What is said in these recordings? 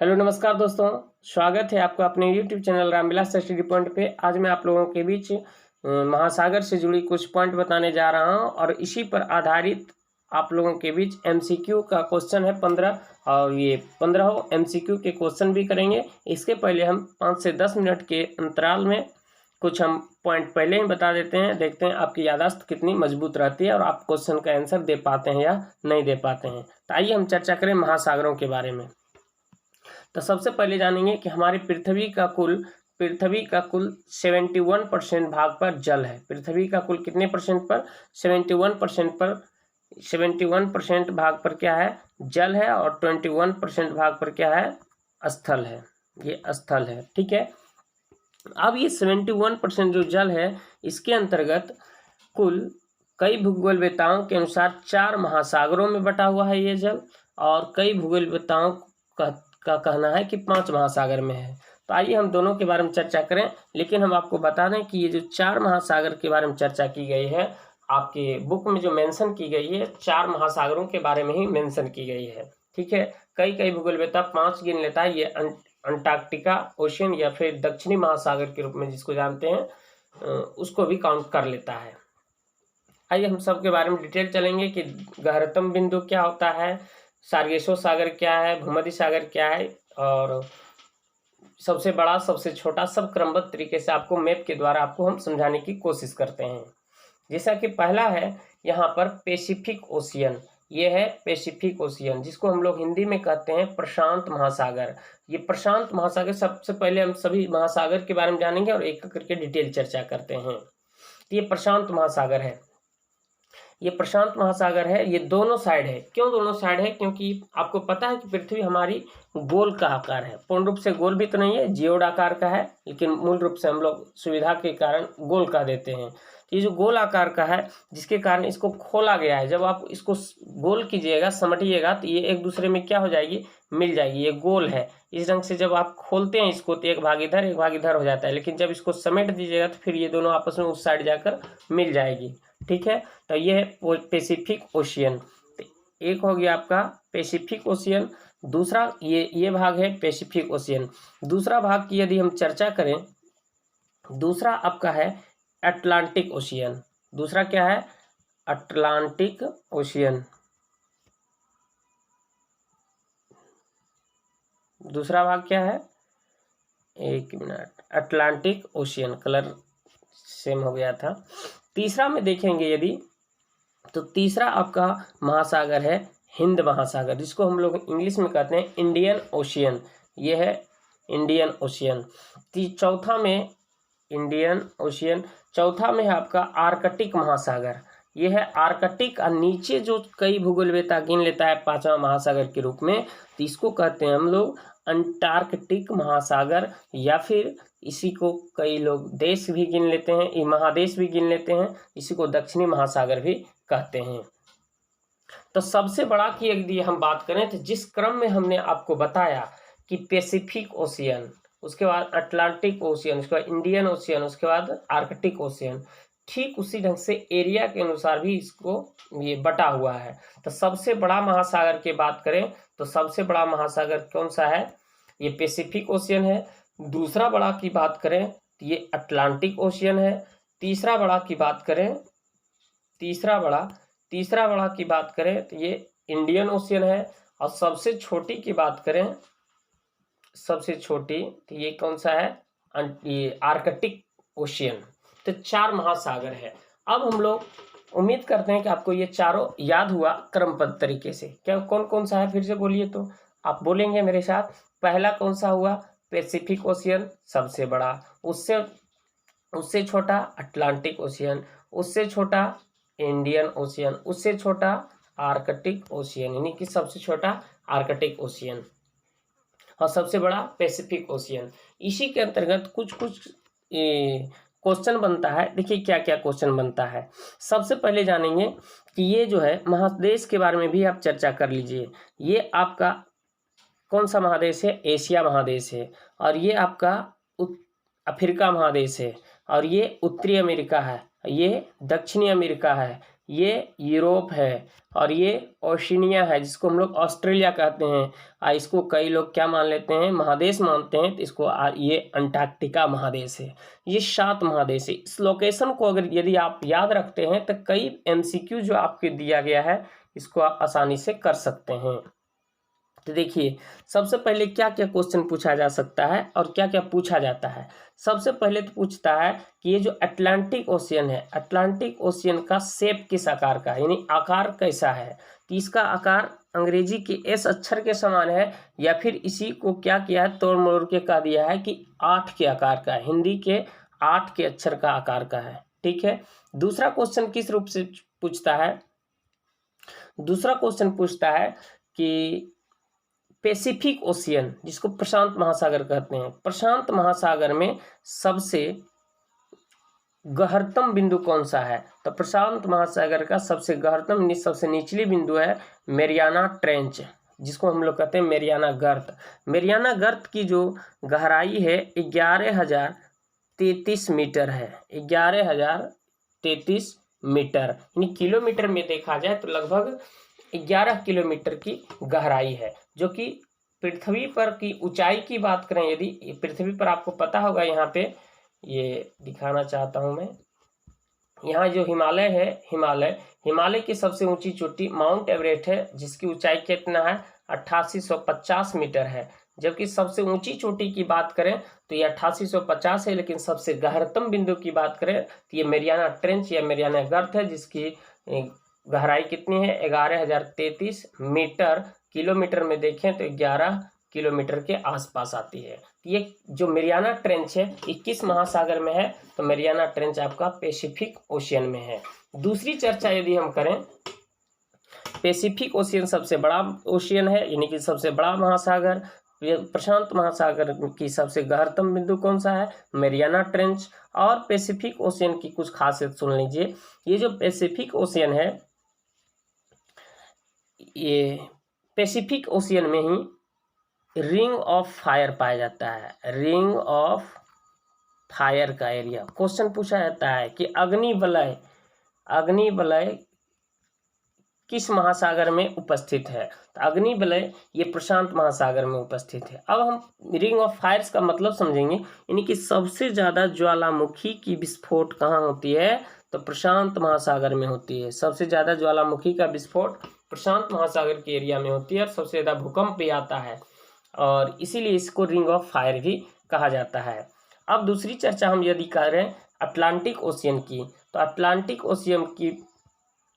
Hello नमस्कार दोस्तों, स्वागत है आपका अपने YouTube channel Ramvilas study point पे। आज मैं आप लोगों के बीच महासागर से जुड़ी कुछ पॉइंट बताने जा रहा हूं और इसी पर आधारित आप लोगों के बीच MCQ का क्वेश्चन है 15 और ये 15 MCQ के क्वेश्चन भी करेंगे। इसके पहले हम 5 से 10 मिनट के अंतराल में कुछ हम पॉइंट पहले ही बता देते हैं, देखते हैं आपकी याददाश्त कितनी मजबूत रहती है और आप क्वेश्चन का आंसर दे पाते हैं या नहीं दे पाते हैं। तो आइए हम चर्चा करें महासागरों के बारे में। तो सबसे पहले जानेंगे कि हमारी पृथ्वी का कुल 71% भाग पर जल है। पृथ्वी का कुल कितने परसेंट पर? 71% भाग पर क्या है? जल है और 21% भाग पर क्या है? स्थल है। ये स्थल है, ठीक है। अब ये 71% जो जल है, इसके अंतर्गत कुल कई भूगोलवेत्ताओं के अनुसार 4 महासागरों में बटा हुआ है ये जल, और कई भूगोलवेत्ताओं का कहना है कि 5 महासागर में है। तो आइए हम दोनों के बारे में चर्चा करें, लेकिन हम आपको बता दें कि ये जो 4 महासागर के बारे में चर्चा की गई है, आपके बुक में जो मेंशन की गई है 4 महासागरों के बारे में ही मेंशन की गई है, ठीक है। कई भूगोलवेत्ता 5 गिन लेता है। ये अंटार्कटिका ओशियन या फिर दक्षिणी महासागर के रूप में जिसको जानते हैं, उसको भी काउंट कर लेता है। आइए हम सब के बारे में डिटेल चलेंगे कि गहरतम बिंदु क्या होता है, सार्गेसो सागर क्या है, भूमध्य सागर क्या है, और सबसे बड़ा सबसे छोटा, सब क्रमबद्ध तरीके से आपको मैप के द्वारा आपको हम समझाने की कोशिश करते हैं। जैसा कि पहला है यहाँ पर पैसिफिक ओशियन। ये है पैसिफिक ओशियन, जिसको हम लोग हिंदी में कहते हैं प्रशांत महासागर। ये प्रशांत महासागर, सबसे पहले हम सभी महासागर के बारे में जानेंगे और एक करके डिटेल चर्चा करते हैं। तो ये प्रशांत महासागर है। ये प्रशांत महासागर है। ये दोनों साइड है। क्यों दोनों साइड है? क्योंकि आपको पता है कि पृथ्वी हमारी गोल का आकार है। पूर्ण रूप से गोल भी तो नहीं है, जियोड आकार का है, लेकिन मूल रूप से हम लोग सुविधा के कारण गोल का देते हैं। तो ये जो गोल आकार का है, जिसके कारण इसको खोला गया है। जब आप इसको गोल कीजिएगा, समटिएगा, तो ये एक दूसरे में क्या हो जाएगी? मिल जाएगी। ये गोल है। इस ढंग से जब आप खोलते हैं इसको तो एक भाग इधर हो जाता है, लेकिन जब इसको समेट दीजिएगा तो फिर ये दोनों आपस में उस साइड जाकर मिल जाएगी, ठीक है। तो ये है वो पैसिफिक ओशियन। तो एक हो गया आपका पैसिफिक ओशियन। दूसरा ये भाग है पैसिफिक ओशियन। दूसरा भाग की यदि हम चर्चा करें, दूसरा आपका है अटलांटिक ओशियन। दूसरा क्या है? Atlantic ocean. दूसरा भाग क्या है? एक minute, Atlantic ocean, colour same हो गया था। तीसरा में देखेंगे यदि, तो तीसरा आपका महासागर है हिंद महासागर, जिसको हम लोग इंग्लिश में कहते हैं इंडियन ओशियन। ये है इंडियन ओशियन। चौथा में इंडियन ओशियन। चौथा में है आपका आर्कटिक महासागर। ये है आर्कटिक। और नीचे जो कई भूगोलवेत्ता गिन लेता है 5वां महासागर के रूप में, तो इसको कहते हैं हम लोग अंटार्कटिक महासागर, या फिर इसी को कई लोग देश भी गिन लेते हैं, ये महादेश भी गिन लेते हैं, इसी को दक्षिणी महासागर भी कहते हैं। तो सबसे बड़ा की यदि हम बात करें, तो जिस क्रम में हमने आपको बताया कि पैसिफिक ओशियन, उसके बाद अटलांटिक ओशियन, उसके बाद इंडियन ओशियन, उसके बाद आर्कटिक ओशियन, ठीक उसी ढंग से एरिया के अनुसार भी इसको ये बटा हुआ है। तो सबसे बड़ा महासागर की बात करें तो सबसे बड़ा महासागर कौन सा है? ये पैसिफिक ओशियन है। दूसरा बड़ा की बात करें तो ये अटलांटिक ओशियन है। तीसरा बड़ा की बात करें तो ये इंडियन ओशियन है। और सबसे छोटी की बात करें, सबसे छोटी, तो ये कौन सा है? ये आर्कटिक ओशियन। तो 4 महासागर है। अब हम लोग उम्मीद करते हैं कि आपको ये चारों याद हुआ क्रमबद्ध तरीके से। क्या कौन कौन सा है? फिर से बोलिए तो आप बोलेंगे मेरे साथ। पहला कौन सा हुआ? पैसिफिक ओशियन, सबसे बड़ा। उससे छोटा अटलांटिक ओशियन, उससे छोटा इंडियन ओशियन, उससे छोटा आर्कटिक ओशियन, यानी कि सबसे छोटा आर्कटिक ओशियन, और सबसे बड़ा पैसिफिक ओशियन। इसी के अंतर्गत कुछ क्वेश्चन बनता है। देखिए क्या क्या क्वेश्चन बनता है। सबसे पहले जानेंगे कि ये जो है महादेश के बारे में भी आप चर्चा कर लीजिए। ये आपका कौन सा महादेश है? एशिया महादेश है। और ये आपका अफ्रीका महादेश है। और ये उत्तरी अमेरिका है, ये दक्षिणी अमेरिका है, ये यूरोप है, और ये ओशिनिया है जिसको हम लोग ऑस्ट्रेलिया कहते हैं। इसको कई लोग क्या मान लेते हैं, महादेश मानते हैं, तो इसको ये अंटार्कटिका महादेश है। ये 7 महादेश है। इस लोकेशन को अगर यदि आप याद रखते हैं तो कई MCQ जो आपके दिया गया है इसको आप आसानी से कर सकते हैं। तो देखिए सबसे पहले क्या क्या क्वेश्चन पूछा जा सकता है और क्या क्या पूछा जाता है। सबसे पहले तो पूछता है कि ये जो अटलांटिक ओशियन है, अटलांटिक ओशियन का शेप किस आकार का है, यानी आकार कैसा है। तो इसका आकार अंग्रेजी के S अक्षर के समान है, या फिर इसी को क्या किया है, तोड़ मोड़ के कह दिया है कि 8 के आकार का है, हिंदी के 8 के अक्षर का आकार का है। ठीक है। दूसरा क्वेश्चन किस रूप से पूछता है, दूसरा क्वेश्चन पूछता है कि पैसिफिक ओशियन, जिसको प्रशांत महासागर कहते हैं, प्रशांत महासागर में सबसे गहरतम बिंदु कौन सा है। तो प्रशांत महासागर का सबसे गहरतम, सबसे निचली बिंदु है मेरियाना ट्रेंच, जिसको हम लोग कहते हैं मेरियाना गर्त। मेरियाना गर्त की जो गहराई है 11,033 मीटर है, 11,033 मीटर, यानी किलोमीटर में देखा जाए तो लगभग 11 किलोमीटर की गहराई है। जो कि पृथ्वी पर की ऊंचाई की बात करें, यदि पृथ्वी पर आपको पता होगा, यहाँ पे ये दिखाना चाहता हूँ मैं, यहाँ जो हिमालय है, हिमालय की सबसे ऊंची चोटी माउंट एवरेस्ट है, जिसकी ऊंचाई कितना है 8850 मीटर है। जबकि सबसे ऊंची चोटी की बात करें तो ये 8850 है, लेकिन सबसे गहरतम बिंदु की बात करें तो ये मेरियाना ट्रेंच या मेरियाना गर्त है, जिसकी गहराई कितनी है 11,033 मीटर। किलोमीटर में देखें तो 11 किलोमीटर के आसपास आती है। ये जो मेरियाना ट्रेंच है ये किस महासागर में है, तो मेरियाना ट्रेंच आपका पैसिफिक ओशियन में है। दूसरी चर्चा यदि हम करें, पैसिफिक ओशियन सबसे बड़ा ओशियन है, यानी कि सबसे बड़ा महासागर। प्रशांत महासागर की सबसे गहरतम बिंदु कौन सा है, मेरियाना ट्रेंच। और पैसिफिक ओशियन की कुछ खासियत सुन लीजिए। ये जो पैसिफिक ओशियन है, ये पैसिफिक ओशियन में ही रिंग ऑफ फायर पाया जाता है। रिंग ऑफ फायर का एरिया क्वेश्चन पूछा जाता है कि अग्निवलय किस महासागर में उपस्थित है। तो अग्निवलय ये प्रशांत महासागर में उपस्थित है। अब हम रिंग ऑफ फायर्स का मतलब समझेंगे, यानी कि सबसे ज़्यादा ज्वालामुखी की विस्फोट कहाँ होती है, तो प्रशांत महासागर में होती है। सबसे ज़्यादा ज्वालामुखी का विस्फोट प्रशांत महासागर के एरिया में होती है, और सबसे ज़्यादा भूकंप भी आता है, और इसीलिए इसको रिंग ऑफ फायर भी कहा जाता है। अब दूसरी चर्चा हम यदि करें अटलांटिक ओशियन की, तो अटलांटिक ओशियन की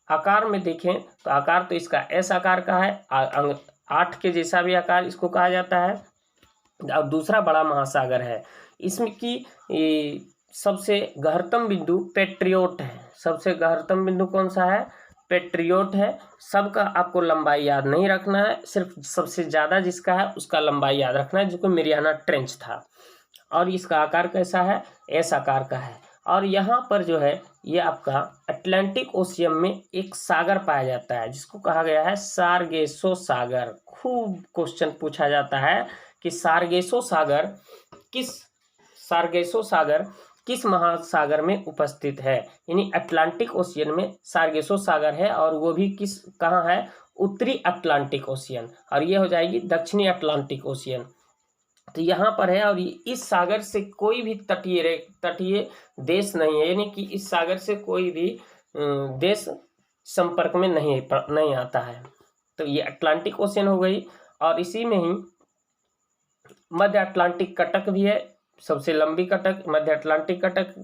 आकार में देखें तो आकार तो इसका एस आकार का है, 8 के जैसा भी आकार इसको कहा जाता है। अब दूसरा बड़ा महासागर है, इसमें की सबसे गहरतम बिंदु पेट्रियोट है। सबसे गहरतम बिंदु कौन सा है, पेट्रियोट है। सबका आपको लंबाई याद नहीं रखना है, सिर्फ सबसे ज़्यादा जिसका है उसका लंबाई याद रखना है, जो कि मेरियाना ट्रेंच था। और इसका आकार कैसा है, एस आकार का है। और यहाँ पर जो है ये आपका अटलांटिक ओशियन में एक सागर पाया जाता है, जिसको कहा गया है सारगेसो सागर। खूब क्वेश्चन पूछा जाता है कि सारगेसो सागर किस महासागर में उपस्थित है। यानी अटलांटिक ओशियन में सारगेसो सागर है, और वो भी कहाँ है, उत्तरी अटलांटिक ओशियन, और ये हो जाएगी दक्षिणी अटलांटिक ओशियन। तो यहाँ पर है, और इस सागर से कोई भी तटीय देश नहीं है, यानी कि इस सागर से कोई भी देश संपर्क में नहीं आता है। तो ये अटलांटिक ओशियन हो गई। और इसी में ही मध्य अटलांटिक कटक भी है, सबसे लंबी कटक मध्य अटलांटिक कटक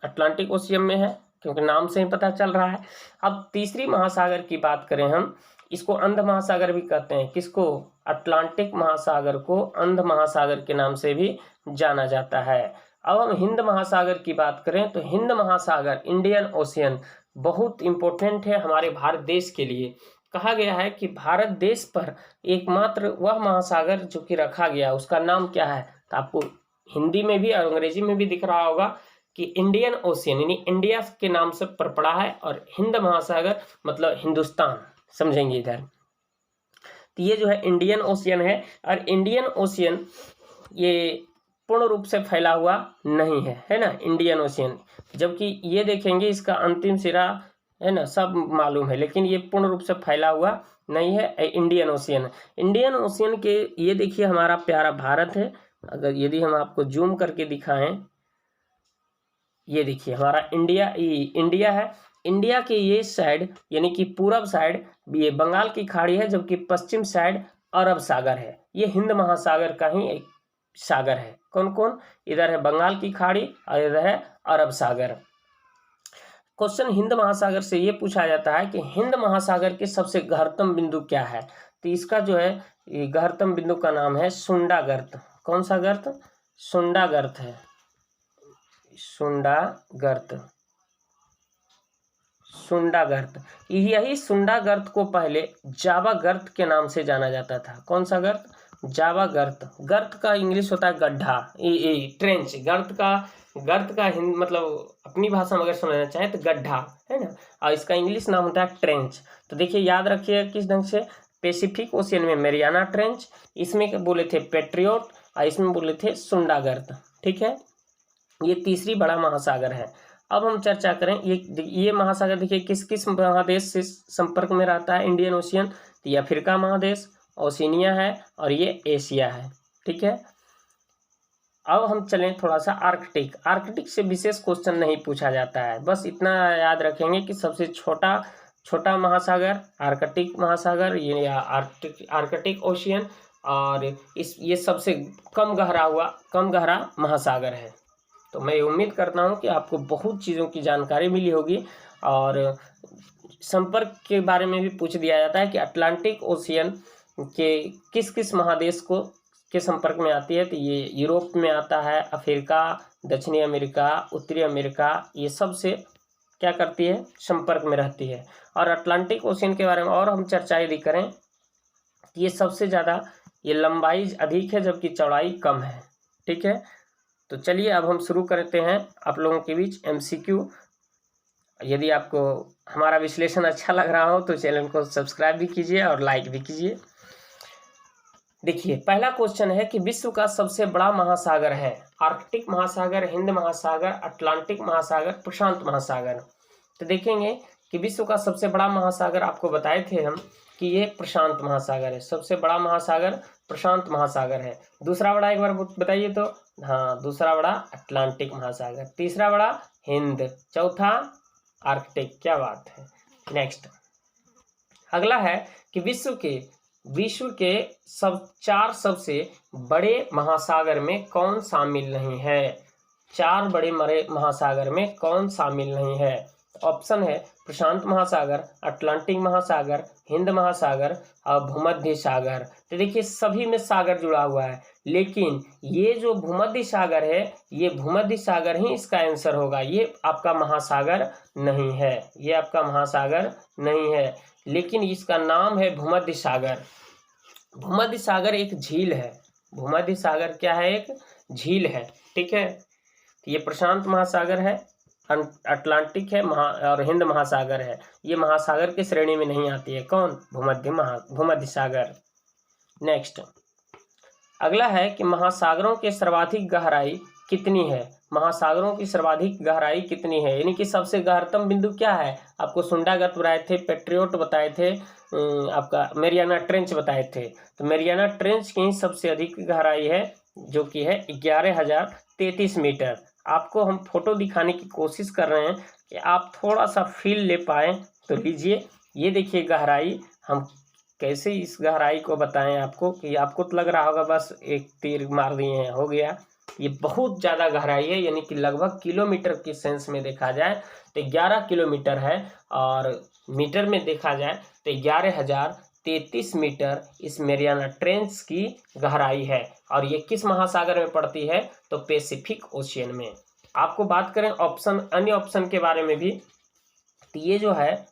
अटलांटिक ओशियन में है, क्योंकि नाम से ही पता चल रहा है। अब तीसरी महासागर की बात करें हम, इसको अंध महासागर भी कहते हैं। किसको, अटलांटिक महासागर को अंध महासागर के नाम से भी जाना जाता है। अब हम हिंद महासागर की बात करें तो हिंद महासागर, इंडियन ओशियन, बहुत इंपॉर्टेंट है हमारे भारत देश के लिए। कहा गया है कि भारत देश पर एकमात्र वह महासागर जो कि रखा गया, उसका नाम क्या है, तो आपको हिंदी में भी और अंग्रेजी में भी दिख रहा होगा कि इंडियन ओशियन, यानी इंडिया के नाम से पर पड़ा है, और हिंद महासागर मतलब हिंदुस्तान समझेंगे इधर। तो ये जो है इंडियन ओशियन है, और इंडियन ओशियन ये पूर्ण रूप से फैला हुआ नहीं है, है ना, इंडियन ओशियन। जबकि ये देखेंगे इसका अंतिम सिरा है ना, सब मालूम है, लेकिन ये पूर्ण रूप से फैला हुआ नहीं है। इंडियन ओशियन, इंडियन ओशियन के ये देखिए हमारा प्यारा भारत है। अगर यदि हम आपको जूम करके दिखाएं, ये देखिए हमारा इंडिया है। इंडिया के ये साइड यानी कि पूरब साइड ये बंगाल की खाड़ी है, जबकि पश्चिम साइड अरब सागर है। ये हिंद महासागर का ही एक सागर है। कौन कौन, इधर है बंगाल की खाड़ी और इधर है अरब सागर। क्वेश्चन हिंद महासागर से ये पूछा जाता है कि हिंद महासागर के सबसे गहरतम बिंदु क्या है। तो इसका जो है ये गहरतम बिंदु का नाम है सुंडा गर्त। कौन सा गर्त, सुंडा गर्त है, सुंडा गर्त, सुंडा गर्त। यही सुंडा गर्त को पहले जावा गर्त के नाम से जाना जाता था। कौन सा गर्त, जावा गर्त। गर्त का इंग्लिश होता है गड्ढा, ट्रेंच। गर्त का हिंद मतलब अपनी भाषा में अगर समझना चाहे तो गड्ढा है ना, और इसका इंग्लिश नाम होता है ट्रेंच। तो देखिए याद रखिए किस ढंग से, पैसिफिक ओशियन में मैरियाना ट्रेंच, इसमें बोले थे पेट्रियोट और इसमें बोले थे सुंडा गर्त। ठीक है, ये तीसरी बड़ा महासागर है। अब हम चर्चा करें ये महासागर देखिए किस किस महादेश से संपर्क में रहता है इंडियन ओशियन। तो ये अफ्रीका महादेश, ओशिनिया है और ये एशिया है। ठीक है, अब हम चलें थोड़ा सा आर्कटिक। आर्कटिक से विशेष क्वेश्चन नहीं पूछा जाता है, बस इतना याद रखेंगे कि सबसे छोटा महासागर आर्कटिक महासागर, ये आर्कटिक ओशियन, और ये सबसे कम गहरा महासागर है। तो मैं उम्मीद करता हूँ कि आपको बहुत चीज़ों की जानकारी मिली होगी। और संपर्क के बारे में भी पूछ दिया जाता है कि अटलांटिक ओशियन के किस किस महादेश के संपर्क में आती है। तो ये यूरोप में आता है, अफ्रीका, दक्षिणी अमेरिका, उत्तरी अमेरिका, ये सब से क्या करती है, संपर्क में रहती है। और अटलांटिक ओशियन के बारे में और हम चर्चा यदि करें, ये सबसे ज़्यादा ये लंबाई अधिक है जबकि चौड़ाई कम है। ठीक है, तो चलिए अब हम शुरू करते हैं आप लोगों के बीच MCQ। यदि आपको हमारा विश्लेषण अच्छा लग रहा हो तो चैनल को सब्सक्राइब भी कीजिए और लाइक भी कीजिए। देखिए पहला क्वेश्चन है कि विश्व का सबसे बड़ा महासागर है आर्कटिक महासागर, हिंद महासागर, अटलांटिक महासागर, प्रशांत महासागर। तो देखेंगे कि विश्व का सबसे बड़ा महासागर आपको बताए थे हम कि ये प्रशांत महासागर है। सबसे बड़ा महासागर प्रशांत महासागर है। दूसरा बड़ा एक बार बताइए तो, हाँ दूसरा बड़ा अटलांटिक महासागर, तीसरा बड़ा हिंद, चौथा आर्कटिक। क्या बात है। नेक्स्ट अगला है कि विश्व के चार सबसे बड़े महासागर में कौन शामिल नहीं है। चार बड़े महासागर में कौन शामिल नहीं है। ऑप्शन है प्रशांत महासागर, अटलांटिक महासागर, हिंद महासागर और भूमध्य सागर। तो देखिए सभी में सागर जुड़ा हुआ है, लेकिन ये जो भूमध्य सागर है, ये भूमध्य सागर ही इसका आंसर होगा। ये आपका महासागर नहीं है, ये आपका महासागर नहीं है, लेकिन इसका नाम है भूमध्य सागर। भूमध्य सागर एक झील है। भूमध्य सागर क्या है, एक झील है। ठीक है, तो ये प्रशांत महासागर है, अटलांटिक है और हिंद महासागर है। ये महासागर की श्रेणी में नहीं आती है। कौन, भूमध्य सागर। नेक्स्ट अगला है कि महासागरों के सर्वाधिक गहराई कितनी है। महासागरों की सर्वाधिक गहराई कितनी है, यानी कि सबसे गहरतम बिंदु क्या है। आपको सुंडा गर्त बताए थे, पेट्रियोट बताए थे, आपका मैरियाना ट्रेंच बताए थे। तो मैरियाना ट्रेंच की सबसे अधिक गहराई है जो कि है 11,033 मीटर। आपको हम फोटो दिखाने की कोशिश कर रहे हैं कि आप थोड़ा सा फील ले पाए, तो लीजिए ये देखिए गहराई। हम कैसे इस गहराई को बताएं आपको कि आपको तो लग रहा होगा बस एक तीर मार दिए हैं हो गया। ये बहुत ज़्यादा गहराई है, यानी कि लगभग किलोमीटर के सेंस में देखा जाए तो 11 किलोमीटर है, और मीटर में देखा जाए तो 11,033 मीटर इस मैरियाना ट्रेंच की गहराई है। और ये किस महासागर में पड़ती है, तो पैसिफिक ओशियन में। आपको बात करें अन्य ऑप्शन के बारे में भी, तो ये जो है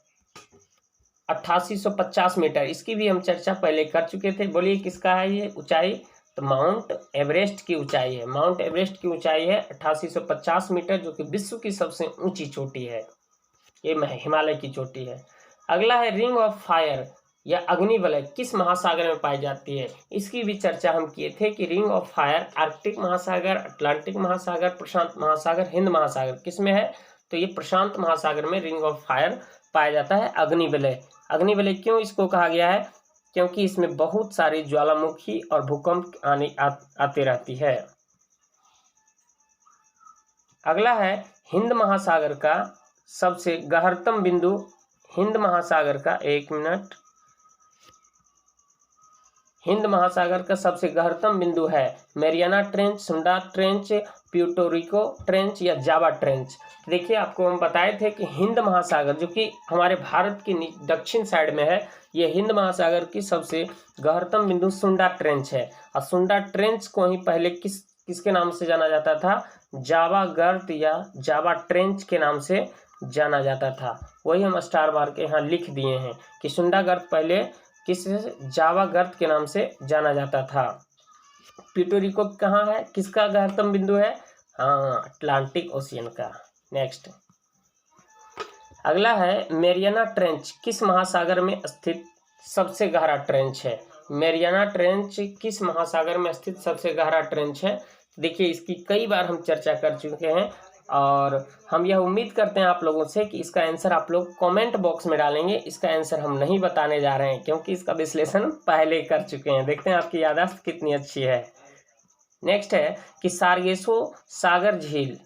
8850 मीटर, इसकी भी हम चर्चा पहले कर चुके थे। बोलिए किसका है ये ऊंचाई, तो माउंट एवरेस्ट की ऊंचाई है। माउंट एवरेस्ट की ऊंचाई है 8850 मीटर, जो कि विश्व की सबसे ऊंची चोटी है। ये हिमालय की चोटी है। अगला है रिंग ऑफ फायर या अग्निवलय किस महासागर में पाई जाती है। इसकी भी चर्चा हम किए थे कि रिंग ऑफ फायर आर्कटिक महासागर, अटलांटिक महासागर, प्रशांत महासागर, हिंद महासागर किस में है, तो ये प्रशांत महासागर में रिंग ऑफ फायर पाया जाता है अग्निवलय। अग्निवलय क्यों इसको कहा गया है? क्योंकि इसमें बहुत सारी ज्वालामुखी और भूकंप आते रहती है। अगला है हिंद महासागर का सबसे गहरतम बिंदु। हिंद महासागर का, एक मिनट, हिंद महासागर का सबसे गहरतम बिंदु है मैरियाना ट्रेंच, सुंडा ट्रेंच, प्यूर्टो ट्रेंच या जावा ट्रेंच। देखिए आपको हम बताए थे कि हिंद महासागर जो कि हमारे भारत की दक्षिण साइड में है, ये हिंद महासागर की सबसे गहरतम बिंदु सुंडा ट्रेंच है। और सुंडा ट्रेंच को ही पहले किसके नाम से जाना जाता था? जावा गर्त या जावा ट्रेंच के नाम से जाना जाता था। वही हम स्टार मार के यहाँ लिख दिए हैं कि सुंडा गर्त पहले किस जावा गर्त के नाम से जाना जाता था। प्यूर्टो कहाँ है? किसका गहरतम बिंदु है? हाँ, अटलांटिक ओशियन का। नेक्स्ट, अगला है मैरियाना ट्रेंच किस महासागर में स्थित सबसे गहरा ट्रेंच है? मैरियाना ट्रेंच किस महासागर में स्थित सबसे गहरा ट्रेंच है? देखिए इसकी कई बार हम चर्चा कर चुके हैं और हम यह उम्मीद करते हैं आप लोगों से कि इसका आंसर आप लोग कमेंट बॉक्स में डालेंगे। इसका आंसर हम नहीं बताने जा रहे हैं क्योंकि इसका विश्लेषण पहले कर चुके हैं। देखते हैं आपकी याददाश्त कितनी अच्छी है। नेक्स्ट है कि सार्गेसो सागर झील,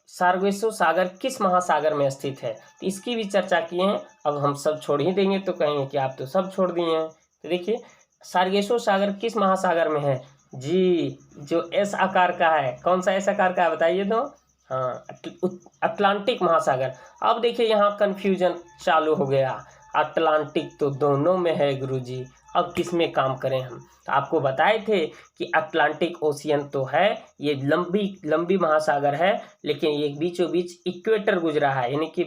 सार्गेसो सागर किस महासागर में स्थित है? तो इसकी भी चर्चा किए हैं। अब हम सब छोड़ ही देंगे तो कहेंगे कि आप तो सब छोड़ दिए हैं। तो देखिए सार्गेसो सागर किस महासागर में है? जी, जो एस आकार का है। कौन सा एस आकार का है बताइए तो? हाँ, अटलांटिक महासागर। अब देखिए यहाँ कन्फ्यूजन चालू हो गया। अटलांटिक तो दोनों में है गुरुजी, अब किस में काम करें हम? तो आपको बताए थे कि अटलांटिक ओशियन तो है, ये लंबी महासागर है, लेकिन ये बीचों बीच इक्वेटर गुजरा है, यानी कि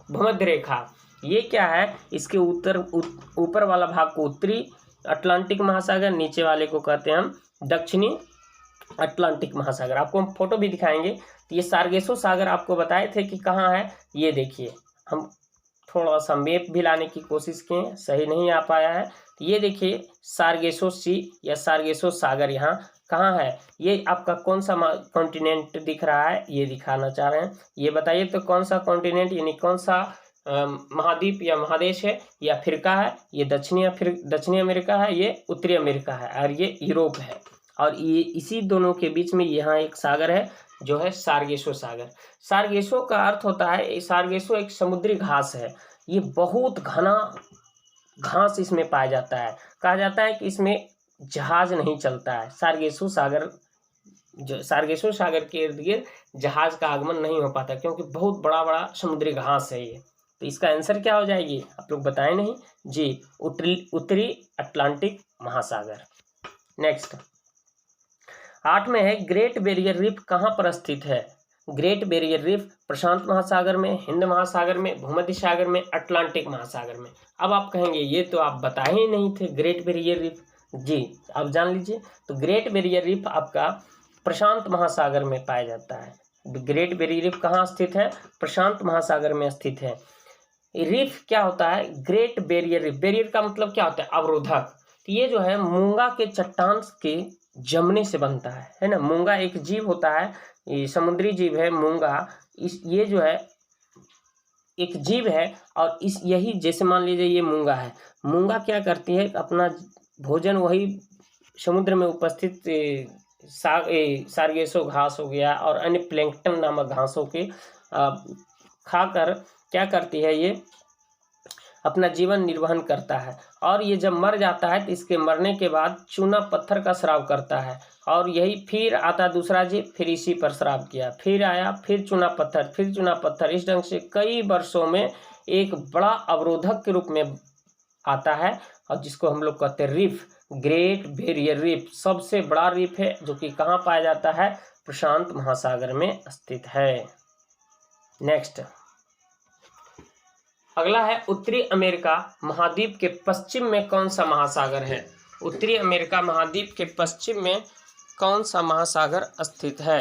भूमध्य रेखा। ये क्या है? इसके ऊपर वाला भाग को उत्तरी अटलांटिक महासागर, नीचे वाले को कहते हैं हम दक्षिणी अटलांटिक महासागर। आपको हम फोटो भी दिखाएंगे। तो ये सार्गेसो सागर आपको बताए थे कि कहाँ है। ये देखिए, हम थोड़ा सा मैप भी लाने की कोशिश किए, सही नहीं आ पाया है। तो ये देखिए सार्गेसो सी या सार्गेसो सागर यहाँ कहाँ है? ये आपका कौन सा कॉन्टिनेंट दिख रहा है? ये दिखाना चाह रहे हैं। ये बताइए तो कौन सा कॉन्टिनेंट यानी कौन सा महाद्वीप या महादेश है या अफ्रीका है? ये दक्षिणी अमेरिका है, ये उत्तरी अमेरिका है और ये यूरोप है। और ये इसी दोनों के बीच में यहाँ एक सागर है जो है सार्गेसो सागर। सार्गेसो का अर्थ होता है, सार्गेसो एक समुद्री घास है। ये बहुत घना घास इसमें पाया जाता है। कहा जाता है कि इसमें जहाज नहीं चलता है। सार्गेसो सागर के इर्द गिर्द जहाज का आगमन नहीं हो पाता क्योंकि बहुत बड़ा समुद्री घास है ये। तो इसका आंसर क्या हो जाएगी? आप लोग बताएं नहीं जी, उत्तरी अटलांटिक महासागर। नेक्स्ट 8 में है ग्रेट बैरियर रीफ कहाँ पर स्थित है? ग्रेट बैरियर रीफ प्रशांत महासागर में, हिंद महासागर में, भूमध्य सागर में, अटलांटिक महासागर में। अब आप कहेंगे ये तो आप बताए ही नहीं थे ग्रेट बैरियर रीफ। जी, आप जान लीजिए। तो ग्रेट बैरियर रीफ आपका प्रशांत महासागर में पाया जाता है। ग्रेट बैरियर रीफ कहाँ स्थित है? प्रशांत महासागर में स्थित है। रीफ क्या होता है? ग्रेट बैरियर रीफ, बैरियर का मतलब क्या होता है? अवरोधक। तो ये जो है मूंगा के चट्टान के जमने से बनता है ना। मूंगा एक जीव होता है, ये समुद्री जीव है मूंगा। ये जो है एक जीव है और यही जैसे मान लीजिए ये मूंगा है। मूंगा क्या करती है? अपना भोजन वही समुद्र में उपस्थित सार्गेसो घास हो गया और अन्य प्लैंक्टन नामक घासों के खाकर क्या करती है? ये अपना जीवन निर्वहन करता है। और ये जब मर जाता है तो इसके मरने के बाद चूना पत्थर का स्राव करता है और यही फिर आता दूसरा जीव, फिर इसी पर स्राव किया, फिर आया, फिर चूना पत्थर, फिर चूना पत्थर। इस ढंग से कई वर्षों में एक बड़ा अवरोधक के रूप में आता है और जिसको हम लोग कहते हैं रीफ। ग्रेट बैरियर रीफ सबसे बड़ा रीफ है जो कि कहाँ पाया जाता है? प्रशांत महासागर में स्थित है। नेक्स्ट अगला है उत्तरी अमेरिका महाद्वीप के पश्चिम में कौन सा महासागर है? उत्तरी अमेरिका महाद्वीप के पश्चिम में कौन सा महासागर स्थित है?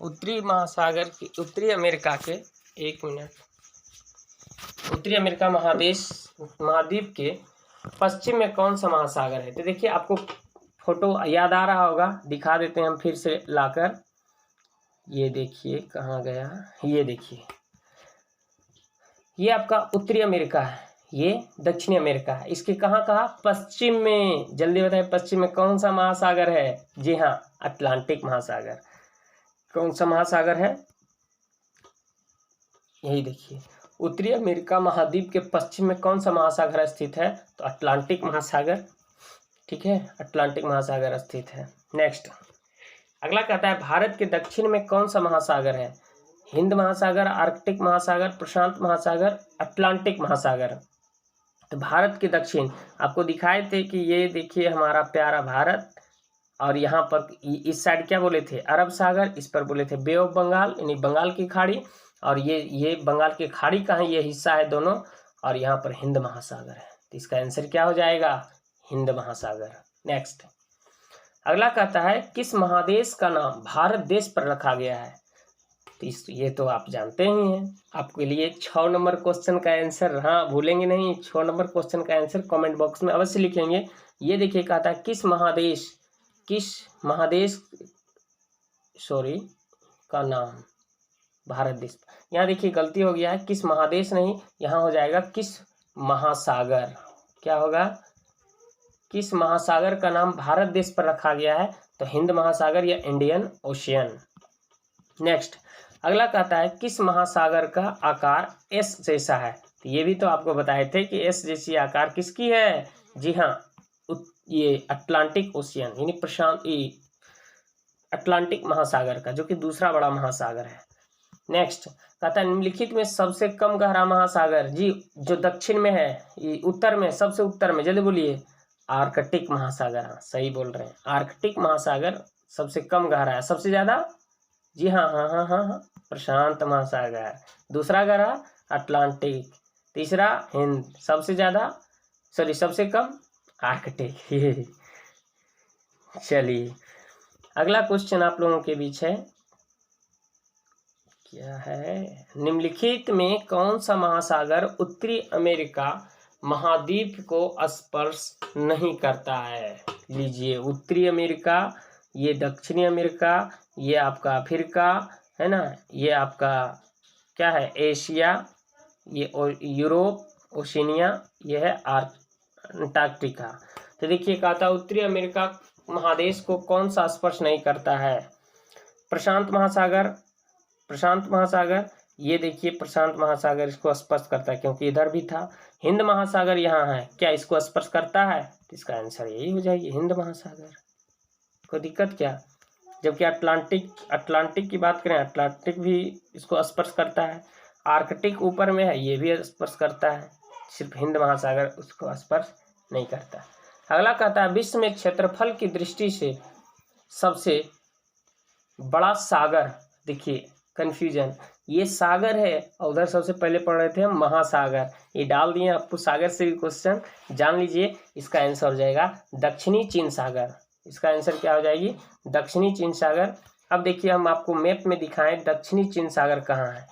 उत्तरी अमेरिका के, एक मिनट, उत्तरी अमेरिका महाद्वीप के पश्चिम में कौन सा महासागर है? तो देखिए आपको फोटो याद आ रहा होगा, दिखा देते हैं हम फिर से लाकर। ये देखिए कहाँ गया, ये देखिए, ये आपका उत्तरी अमेरिका है, ये दक्षिणी अमेरिका है। इसके कहाँ कहाँ, पश्चिम में। जल्दी बताइए, पश्चिम में कौन सा महासागर है? जी हाँ, अटलांटिक महासागर। कौन सा महासागर है? यही देखिए, उत्तरी अमेरिका महाद्वीप के पश्चिम में कौन सा महासागर स्थित है? तो अटलांटिक महासागर। ठीक है, अटलांटिक महासागर स्थित है। नेक्स्ट अगला कहता है, भारत के दक्षिण में कौन सा महासागर है? हिंद महासागर, आर्कटिक महासागर, प्रशांत महासागर, अटलांटिक महासागर। तो भारत के दक्षिण आपको दिखाए थे कि ये देखिए हमारा प्यारा भारत, और यहाँ पर इस साइड क्या बोले थे? अरब सागर, इस पर बोले थे बे ऑफ बंगाल, यानी बंगाल की खाड़ी। और ये बंगाल की खाड़ी का है, ये हिस्सा है दोनों, और यहाँ पर हिंद महासागर है। तो इसका आंसर क्या हो जाएगा? हिंद महासागर। नेक्स्ट अगला कहता है, किस महादेश का नाम भारत देश पर रखा गया है? तो ये तो आप जानते ही हैं। आपके लिए 6 नंबर क्वेश्चन का आंसर, हाँ भूलेंगे नहीं, 6 नंबर क्वेश्चन का आंसर कमेंट बॉक्स में अवश्य लिखेंगे। ये देखिए कहता है, किस महादेश का नाम भारत देश। यहाँ देखिए गलती हो गया है, किस महादेश नहीं, यहाँ हो जाएगा किस महासागर। क्या होगा? किस महासागर का नाम भारत देश पर रखा गया है? तो हिंद महासागर या इंडियन ओशियन। नेक्स्ट अगला कहता है, किस महासागर का आकार एस जैसा है? तो ये भी तो आपको बताए थे कि एस जैसी आकार किसकी है? जी हाँ, ये अटलांटिक ओशियन, यानी प्रशांत अटलांटिक महासागर का, जो कि दूसरा बड़ा महासागर है। नेक्स्ट कहता है, निम्नलिखित में सबसे कम गहरा महासागर, जी जो दक्षिण में है, ये उत्तर में, सबसे उत्तर में, जल्दी बोलिए। आर्कटिक महासागर। हाँ सही बोल रहे हैं, आर्कटिक महासागर सबसे कम गहरा है। सबसे ज्यादा, जी हाँ हाँ हाँ हाँ हाँ, प्रशांत महासागर। दूसरा गहरा अटलांटिक, तीसरा हिंद, सबसे ज्यादा सबसे कम आर्कटिक। चलिए अगला क्वेश्चन आप लोगों के बीच है, क्या है? निम्नलिखित में कौन सा महासागर उत्तरी अमेरिका महाद्वीप को स्पर्श नहीं करता है? लीजिए, उत्तरी अमेरिका, ये दक्षिणी अमेरिका, ये आपका अफ्रीका है ना, ये आपका क्या है? एशिया, ये यूरोप, ओशिनिया, ये है अंटार्कटिका। तो देखिए कहता, उत्तरी अमेरिका महादेश को कौन सा स्पर्श नहीं करता है? प्रशांत महासागर, ये देखिए प्रशांत महासागर इसको स्पर्श करता है, क्योंकि इधर भी था। हिंद महासागर यहाँ है, क्या इसको स्पर्श करता है? तो इसका आंसर यही हो जाएगी, हिंद महासागर। कोई दिक्कत क्या? जबकि अटलांटिक की बात करें, अटलांटिक भी इसको स्पर्श करता है। आर्कटिक ऊपर में है, ये भी स्पर्श करता है, सिर्फ हिंद महासागर उसको स्पर्श नहीं करता। अगला कहता है, विश्व में क्षेत्रफल की दृष्टि से सबसे बड़ा सागर, देखिए कंफ्यूजन, ये सागर है और उधर सबसे पहले पढ़ रहे थे हम महासागर, ये डाल दिए आपको सागर से भी क्वेश्चन, जान लीजिए। इसका आंसर हो जाएगा दक्षिणी चीन सागर। इसका आंसर क्या हो जाएगी? दक्षिणी चीन सागर। अब देखिए हम आपको मैप में दिखाएं दक्षिणी चीन सागर कहाँ है।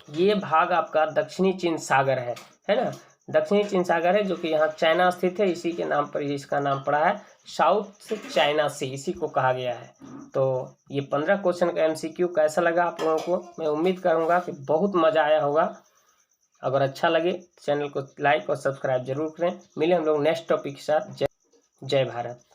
ये भाग आपका दक्षिणी चीन सागर है ना, दक्षिणी चीन सागर है, जो कि यहाँ चाइना स्थित है, इसी के नाम पर इसका नाम पड़ा है साउथ चाइना सी, इसी को कहा गया है। तो ये 15 क्वेश्चन का MCQ कैसा लगा आप लोगों को? मैं उम्मीद करूँगा कि बहुत मज़ा आया होगा। अगर अच्छा लगे चैनल को लाइक और सब्सक्राइब जरूर करें। मिले हम लोग नेक्स्ट टॉपिक के साथ। जय भारत।